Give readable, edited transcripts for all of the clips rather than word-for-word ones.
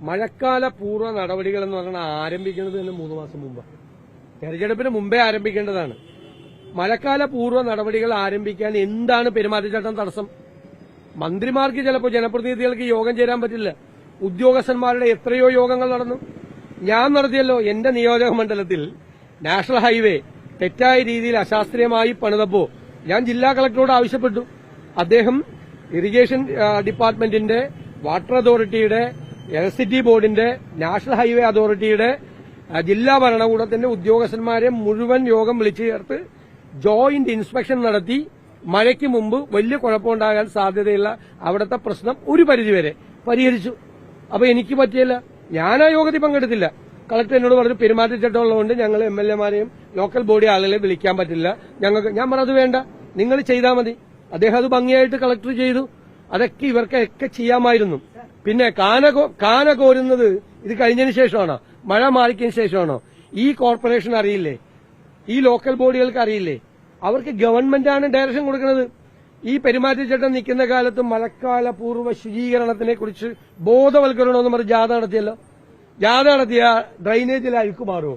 മഴക്കാല പൂർവ്വ നടപടികൾ എന്ന് പറഞ്ഞാൽ ആരംഭിക്കുന്നത് തന്നെ 3 മാസം മുമ്പ്, തെരഞ്ഞെടുപ്പിന് മുമ്പേ ആരംഭിക്കേണ്ടതാണ്. മഴക്കാല പൂർവ്വ നടപടികൾ ആരംഭിക്കാൻ എന്താണ് പെരുമാറ്റച്ചട്ടം തടസ്സം? മന്ത്രിമാർക്ക് ചിലപ്പോൾ ജനപ്രതിനിധികൾക്ക് യോഗം ചേരാൻ പറ്റില്ല. ഉദ്യോഗസ്ഥന്മാരുടെ എത്രയോ യോഗങ്ങൾ നടന്നു. ഞാൻ നടത്തിയല്ലോ. എന്റെ നിയോജക മണ്ഡലത്തിൽ നാഷണൽ ഹൈവേ തെറ്റായ രീതിയിൽ അശാസ്ത്രീയമായി പണിതപ്പോ ഞാൻ ജില്ലാ കളക്ടറോട് ആവശ്യപ്പെട്ടു. അദ്ദേഹം ഇറിഗേഷൻ ഡിപ്പാർട്ട്മെന്റിന്റെ, വാട്ടർ അതോറിറ്റിയുടെ, ഇലക്ട്രിസിറ്റി ബോർഡിന്റെ, നാഷണൽ ഹൈവേ അതോറിറ്റിയുടെ, ജില്ലാ ഭരണകൂടത്തിന്റെ ഉദ്യോഗസ്ഥന്മാരെ മുഴുവൻ യോഗം വിളിച്ചു ചേർത്ത് ജോയിന്റ് ഇൻസ്പെക്ഷൻ നടത്തി മഴയ്ക്ക് മുമ്പ് വലിയ കുഴപ്പമുണ്ടാകാൻ സാധ്യതയുള്ള അവിടുത്തെ പ്രശ്നം ഒരു പരിധിവരെ പരിഹരിച്ചു. അപ്പൊ എനിക്ക് പറ്റിയല്ല, ഞാൻ ആ യോഗത്തിൽ പങ്കെടുത്തില്ല. കളക്ടർ എന്നോട് പറഞ്ഞു പെരുമാറ്റച്ചട്ടം ഉള്ളതുകൊണ്ട് ഞങ്ങൾ എംഎൽഎമാരെയും ലോക്കൽ ബോഡി ആളുകളെ വിളിക്കാൻ പറ്റില്ല ഞങ്ങൾക്ക്. ഞാൻ പറഞ്ഞത് വേണ്ട, നിങ്ങൾ ചെയ്താൽ മതി. അദ്ദേഹം അത് ഭംഗിയായിട്ട് കളക്ടർ ചെയ്തു. അതൊക്കെ ഇവർക്കൊക്കെ ചെയ്യാമായിരുന്നു. പിന്നെ കാന കോരുന്നത് ഇത് കഴിഞ്ഞതിന് ശേഷമാണോ? മഴ മാറിക്കതിന് ശേഷമാണോ? ഈ കോർപ്പറേഷൻ അറിയില്ലേ? ഈ ലോക്കൽ ബോഡികൾക്ക് അറിയില്ലേ? അവർക്ക് ഗവൺമെന്റാണ് ഡയറക്ഷൻ കൊടുക്കുന്നത്. ഈ പെരുമാറ്റച്ചട്ടം നിൽക്കുന്ന കാലത്ത് മഴക്കാല പൂർവ്വ ശുചീകരണത്തിനെ കുറിച്ച് ബോധവൽക്കരണമെന്ന് പറഞ്ഞ് ജാഥ നടത്തിയല്ലോ. ജാഥ നടത്തിയ ഡ്രൈനേജിൽ അഴുക്ക് മാറുമോ?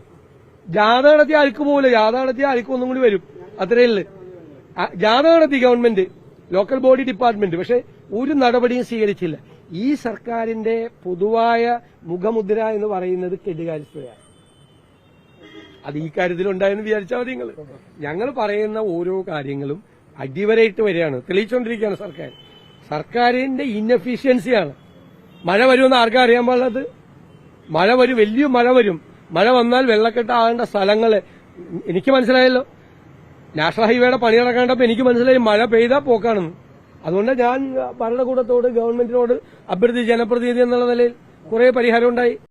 ജാഥ നടത്തിയ അഴുക്ക് പോകില്ല. ജാഥ നടത്തിയ അഴുക്ക് ഒന്നും കൂടി വരും. അത്രയുള്ളു. ജാഥ നടത്തി ഗവൺമെന്റ്, ലോക്കൽ ബോഡി ഡിപ്പാർട്ട്മെന്റ്, പക്ഷെ ഒരു നടപടിയും സ്വീകരിച്ചില്ല. ഈ സർക്കാരിന്റെ പൊതുവായ മുഖമുദ്ര എന്ന് പറയുന്നത് കെടുകാര്യസ്ഥതയാണ്. അത് ഈ കാര്യത്തിലുണ്ടായെന്ന് വിചാരിച്ചാൽ മതി. ഞങ്ങൾ പറയുന്ന ഓരോ കാര്യങ്ങളും അടിവരയിട്ട് വരികയാണ്, തെളിയിച്ചുകൊണ്ടിരിക്കുകയാണ് സർക്കാർ. സർക്കാരിന്റെ ഇൻഎഫിഷ്യൻസിയാണ്. മഴ വരുമെന്ന് ആർക്കാ അറിയാൻ പാടുള്ളത്? മഴ വരും, വലിയ മഴ വരും. മഴ വന്നാൽ വെള്ളക്കെട്ടാകേണ്ട സ്ഥലങ്ങള് എനിക്ക് മനസ്സിലായല്ലോ. നാഷണൽ ഹൈവേയുടെ പണി നടക്കേണ്ടപ്പോൾ എനിക്ക് മനസ്സിലായി മഴ പെയ്താൽ പോക്കാണെന്ന്. അതുകൊണ്ട് ഞാൻ ഭരണകൂടത്തോട്, ഗവൺമെന്റിനോട് അഭ്യർത്ഥിച്ച് ജനപ്രതിനിധി എന്നുള്ള നിലയിൽ കുറെ പരിഹാരം ഉണ്ടായി.